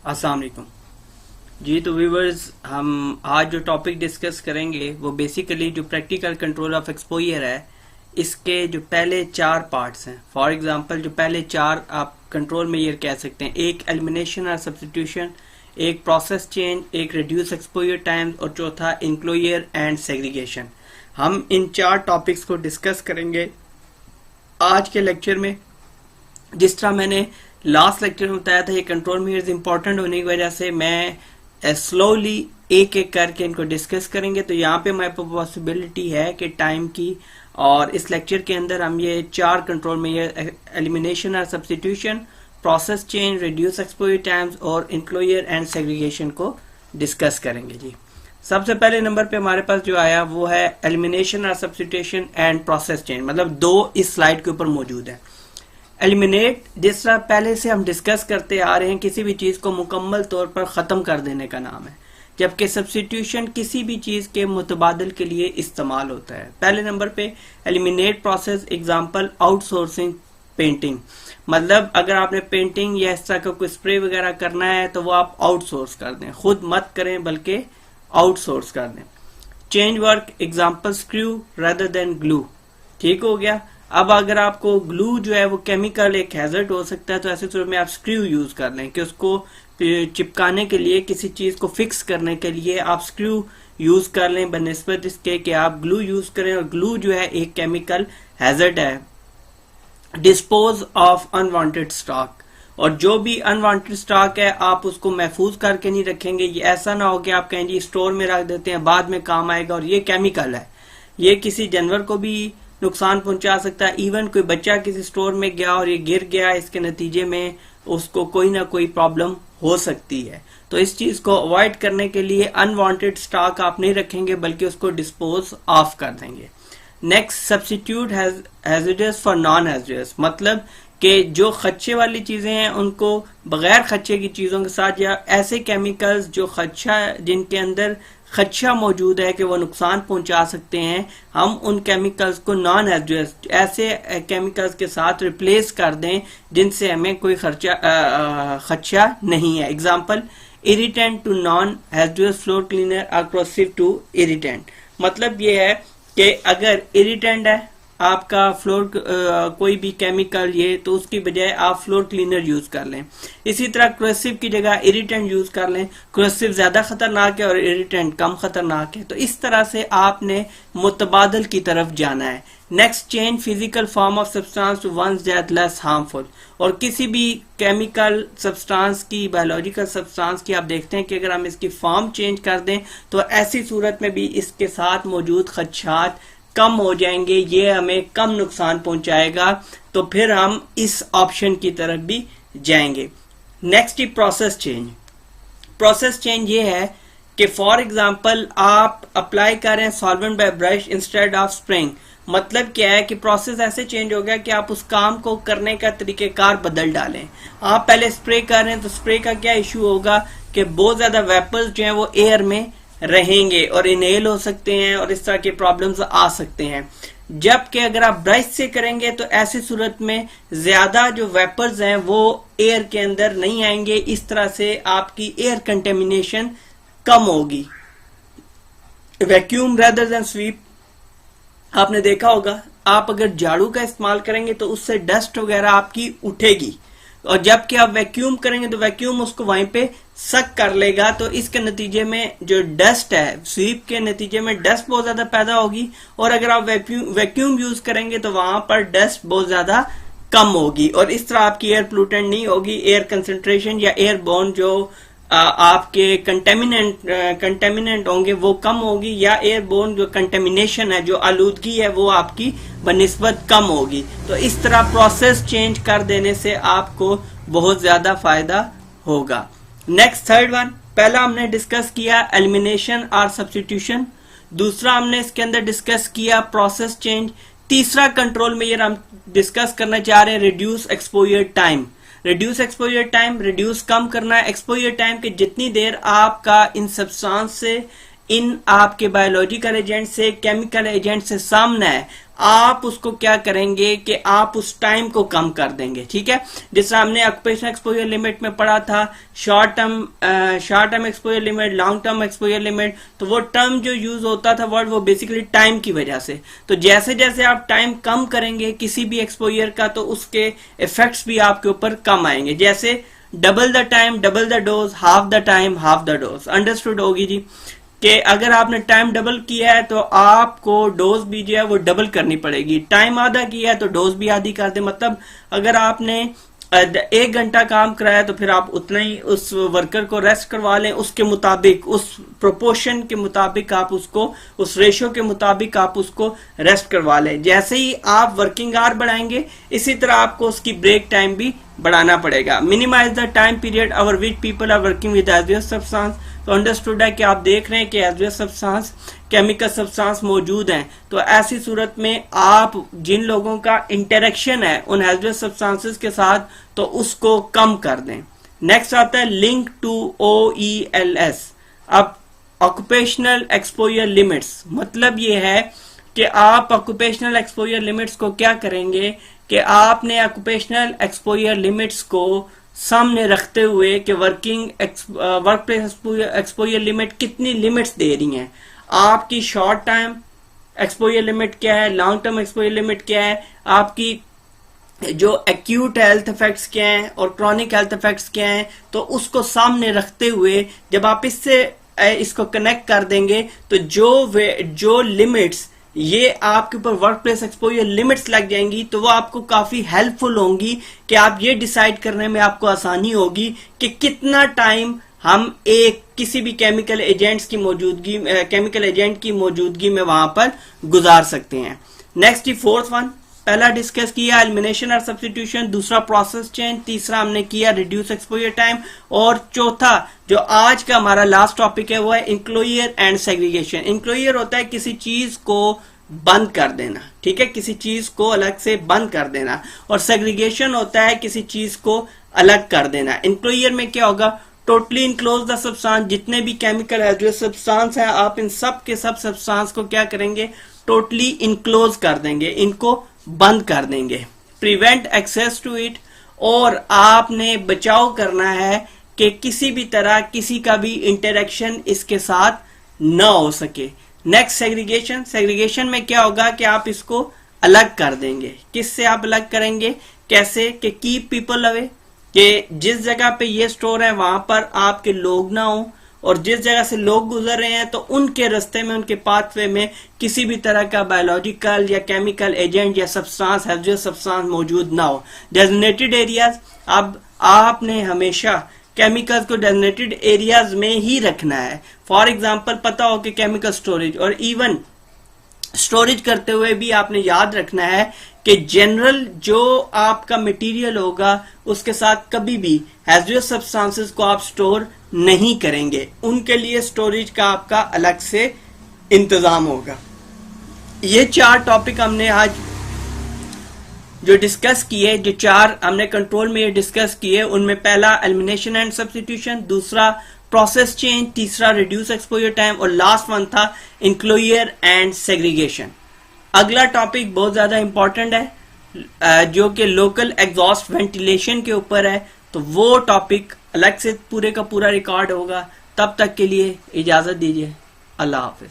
अस्सलाम वालेकुम जी। तो व्यूवर्स, हम आज जो टॉपिक डिस्कस करेंगे वो बेसिकली जो प्रैक्टिकल कंट्रोल ऑफ एक्सपोजर है, इसके जो पहले 4 पार्ट्स हैं। फॉर एग्जांपल जो पहले 4 आप कंट्रोल मेजर कह सकते हैं, एक एलिमिनेशन और सब्स्टिट्यूशन, एक प्रोसेस चेंज, एक रिड्यूस एक्सपोजर टाइम और चौथा इंक्लोजर एंड सेग्रीगेशन। हम इन 4 टॉपिक्स को डिस्कस करेंगे आज के लेक्चर में। जिस तरह मैंने लास्ट लेक्चर में बताया था, ये कंट्रोल मेजर्स इंपॉर्टेंट होने की वजह से मैं स्लोली एक एक करके इनको डिस्कस करेंगे। तो यहाँ पे हमारे पास पॉसिबिलिटी है कि टाइम की, और इस लेक्चर के अंदर हम ये 4 कंट्रोल मेजर एलिमिनेशन और substitution, process change, reduce exposure times और इंक्लोजर एंड सेग्रीगेशन को डिस्कस करेंगे जी। सबसे पहले नंबर पे हमारे पास जो आया वो है एलिमिनेशन और सब्स्टिट्यूशन एंड प्रोसेस चेंज, मतलब 2 इस स्लाइड के ऊपर मौजूद है। एलिमिनेट, जिस तरह पहले से हम डिस्कस करते आ रहे हैं, किसी भी चीज को मुकम्मल तौर पर खत्म कर देने का नाम है, जबकि सब्स्टिट्यूशन किसी भी चीज के मुतबादल के लिए इस्तेमाल होता है। पहले नंबर पे eliminate process, example outsourcing painting, मतलब अगर आपने पेंटिंग या इस तरह का कोई स्प्रे वगैरह करना है तो वो आप आउटसोर्स कर दें, खुद मत करें बल्कि आउटसोर्स कर दें। Change work, example screw rather than glue, ठीक हो गया। अब अगर आपको ग्लू जो है वो केमिकल एक हैजर्ड हो सकता है, तो ऐसे सूरत में आप स्क्रू यूज कर लें कि उसको चिपकाने के लिए, किसी चीज को फिक्स करने के लिए आप स्क्रू यूज कर लें बनिस्बत इसके कि आप ग्लू यूज करें। और ग्लू जो है एक केमिकल हैजर्ड है। डिस्पोज ऑफ अनवांटेड स्टॉक, और जो भी अनवांटेड स्टॉक है आप उसको महफूज करके नहीं रखेंगे। ये ऐसा ना हो कि आप कहें जी स्टोर में रख देते हैं, बाद में काम आएगा, और ये केमिकल है, ये किसी जानवर को भी नुकसान पहुंचा सकता है। इवन कोई बच्चा किसी स्टोर में गया और ये गिर गया, इसके नतीजे में उसको कोई ना कोई प्रॉब्लम हो सकती है। तो इस चीज को अवॉइड करने के लिए अनवांटेड स्टॉक आप नहीं रखेंगे बल्कि उसको डिस्पोज ऑफ कर देंगे। Next, substitute hazardous for non hazardous, मतलब कि जो खदशे वाली चीजें हैं उनको बगैर खदशे की चीजों के साथ, या ऐसे केमिकल्स जो खदशा, जिनके अंदर खदशा मौजूद है कि वो नुकसान पहुंचा सकते हैं, हम उन केमिकल्स को नॉन हैजर्डस ऐसे केमिकल्स के साथ रिप्लेस कर दें जिनसे हमें कोई खदशा नहीं है। Example, irritant to non hazardous floor cleaner or corrosive to irritant, मतलब ये है कि अगर इरिटेंट है आपका फ्लोर कोई भी केमिकल ये, तो उसकी बजाय आप फ्लोर क्लीनर यूज कर लें। इसी तरह क्रोसिव की जगह इरिटेंट यूज कर लें। क्रोसिव ज्यादा खतरनाक है और इरिटेंट कम खतरनाक है। तो इस तरह से आपने मुतबादल की तरफ जाना है। Next, change physical form of substance to ones that less harmful, और किसी भी केमिकल सब्सटेंस की, बायोलॉजिकल सब्सटेंस की आप देखते हैं कि अगर हम इसकी फॉर्म चेंज कर दें तो ऐसी सूरत में भी इसके साथ मौजूद खदशात कम हो जाएंगे, ये हमें कम नुकसान पहुंचाएगा। तो फिर हम इस ऑप्शन की तरफ भी जाएंगे। Next, process change. Process change ये है कि फॉर एग्जांपल आप अप्लाई कर रहे हैं solvent by brush instead of spraying, मतलब क्या है कि प्रोसेस ऐसे चेंज हो गया कि आप उस काम को करने का तरीकेकार बदल डालें। आप पहले स्प्रे कर रहे हैं तो स्प्रे का क्या इश्यू होगा कि बहुत ज्यादा वेपर्स जो है वो एयर में रहेंगे और इनहेल हो सकते हैं और इस तरह के प्रॉब्लम्स आ सकते हैं। जबकि अगर आप ब्रश से करेंगे तो ऐसी सूरत में ज्यादा जो वेपर्स हैं वो एयर के अंदर नहीं आएंगे। इस तरह से आपकी एयर कंटेमिनेशन कम होगी। वैक्यूम रेदर देन स्वीप, आपने देखा होगा आप अगर झाड़ू का इस्तेमाल करेंगे तो उससे डस्ट वगैरह आपकी उठेगी, और जबकि आप वैक्यूम करेंगे तो वैक्यूम उसको वहीं पे सक कर लेगा। तो इसके नतीजे में जो डस्ट है, स्वीप के नतीजे में डस्ट बहुत ज्यादा पैदा होगी, और अगर आप वैक्यूम यूज करेंगे तो वहां पर डस्ट बहुत ज्यादा कम होगी, और इस तरह आपकी एयर पोल्यूटेंट नहीं होगी। एयर कंसेंट्रेशन या एयर बोर्न जो आपके कंटेमिनेंट होंगे वो कम होगी, या एयर बोर्न जो कंटेमिनेशन है, जो आलूदगी है, वो आपकी बनिस्बत कम होगी। तो इस तरह प्रोसेस चेंज कर देने से आपको बहुत ज्यादा फायदा होगा। नेक्स्ट, थर्ड वन, पहला हमने डिस्कस किया एलिमिनेशन और सब्स्टिट्यूशन, दूसरा हमने इसके अंदर डिस्कस किया प्रोसेस चेंज, तीसरा कंट्रोल मेजर हम डिस्कस करना चाह रहे हैं reduce exposure time. Reduce exposure time, reduce कम करना है एक्सपोजर टाइम कि जितनी देर आपका इन सब्सटेंस से इन आपके बायोलॉजिकल एजेंट से, केमिकल एजेंट से सामना है, आप उसको क्या करेंगे कि आप उस टाइम को कम कर देंगे। ठीक है, जिस तरह हमने ऑक्यूपेशनल एक्सपोजर लिमिट में पढ़ा था, short term exposure limit, long term exposure limit, तो वो टर्म जो यूज होता था वर्ड, वो बेसिकली टाइम की वजह से। तो जैसे जैसे आप टाइम कम करेंगे किसी भी एक्सपोजर का, तो उसके इफेक्ट्स भी आपके ऊपर कम आएंगे। जैसे double the time double the dose, half the time half the dose. Understood होगी जी कि अगर आपने टाइम डबल किया है तो आपको डोज भी जो है वो डबल करनी पड़ेगी। टाइम आधा किया है तो डोज भी आधी कर दे। मतलब अगर आपने 1 घंटा काम कराया तो फिर आप उतना ही उस वर्कर को रेस्ट करवा लें, उसके मुताबिक, उस प्रोपोर्शन के मुताबिक आप उसको, उस रेशियो के मुताबिक आप उसको रेस्ट करवा लें। जैसे ही आप वर्किंग आवर बढ़ाएंगे, इसी तरह आपको उसकी ब्रेक टाइम भी बढ़ाना पड़ेगा। Minimise the time period over which people are working with hazardous substance. तो अंडरस्टूड है कि आप देख रहे हैं कि हैजरस सब्सटेंस, केमिकल सब्सटेंस मौजूद हैं, तो ऐसी सूरत में आप जिन लोगों का इंटरेक्शन है उन हैजरस सब्सटेंसेस के साथ, तो उसको कम कर दें। नेक्स्ट आता है लिंक टू OELS। अब ऑक्यूपेशनल एक्सपोजर लिमिट्स, मतलब ये है कि आप ऑक्यूपेशनल एक्सपोजर लिमिट्स को क्या करेंगे कि आपने ऑक्यूपेशनल एक्सपोजर लिमिट्स को सामने रखते हुए कि वर्क प्लेस एक्सपोजर लिमिट कितनी लिमिट्स दे रही हैं। आपकी शॉर्ट टाइम एक्सपोजर लिमिट क्या है, लॉन्ग टर्म एक्सपोजर लिमिट क्या है, आपकी जो एक्यूट हेल्थ इफेक्ट्स क्या हैं और क्रॉनिक हेल्थ इफेक्ट्स क्या हैं, तो उसको सामने रखते हुए जब आप इसको कनेक्ट कर देंगे, तो जो लिमिट्स ये आपके ऊपर वर्क प्लेस एक्सपोजर लिमिट्स लग जाएंगी, तो वो आपको काफी हेल्पफुल होंगी कि आप ये डिसाइड करने में आपको आसानी होगी कि कितना टाइम हम किसी भी केमिकल एजेंट की मौजूदगी में वहां पर गुजार सकते हैं। नेक्स्ट, फोर्थ वन, पहला डिस्कस किया एलिमिनेशन और सब्स्टिट्यूशन, दूसरा प्रोसेस चेंज, तीसरा हमने किया रिड्यूस एक्सपोजर टाइम, और चौथा जो आज का हमारा लास्ट टॉपिक है वो है इंक्लोजर एंड सेग्रीगेशन। इंक्लोजर होता है किसी चीज को बंद कर देना, ठीक है, किसी चीज को अलग से बंद कर देना, और सेग्रीगेशन होता है किसी चीज को अलग कर देना। इंक्लोजर में क्या होगा, टोटली इनक्लोज द सब्सटेंस, जितने भी केमिकल है जो सब्सटेंस है, आप इन सब के सब सब्सटेंस को क्या करेंगे, टोटली इनक्लोज कर देंगे, इनको बंद कर देंगे। प्रिवेंट एक्सेस टू इट, और आपने बचाव करना है कि किसी भी तरह किसी का भी इंटरेक्शन इसके साथ न हो सके। Next, segregation. सेग्रीगेशन में क्या होगा कि आप इसको अलग कर देंगे। किससे आप अलग करेंगे, कैसे, कि कीप पीपल अवे, कि जिस जगह पे ये स्टोर है वहां पर आपके लोग ना हो, और जिस जगह से लोग गुजर रहे हैं तो उनके रास्ते में, उनके पाथवे में किसी भी तरह का बायोलॉजिकल या केमिकल एजेंट या सब्सटेंस हैजरस सब्सटेंस मौजूद ना हो। डेजिग्नेटेड एरियाज, अब आपने हमेशा केमिकल्स को डेजिग्नेटेड एरियाज में ही रखना है। फॉर एग्जांपल, पता हो कि केमिकल स्टोरेज, और इवन स्टोरेज करते हुए भी आपने याद रखना है कि जनरल जो आपका मटेरियल होगा उसके साथ कभी भी हैजरस सब्सटेंसेस को आप स्टोर नहीं करेंगे, उनके लिए स्टोरेज का आपका अलग से इंतजाम होगा। ये 4 टॉपिक हमने आज जो डिस्कस किए, जो 4 हमने कंट्रोल में ये डिस्कस किए, उनमें पहला एलिमिनेशन एंड सब्स्टिट्यूशन, दूसरा प्रोसेस चेंज, तीसरा रिड्यूस एक्सपोजर टाइम, और लास्ट वन था इंक्लोजर एंड सेग्रीगेशन। अगला टॉपिक बहुत ज्यादा इंपॉर्टेंट है जो कि लोकल एग्जॉस्ट वेंटिलेशन के ऊपर है, तो वो टॉपिक अलग से पूरे का पूरा रिकॉर्ड होगा। तब तक के लिए इजाजत दीजिए, अल्लाह हाफिज।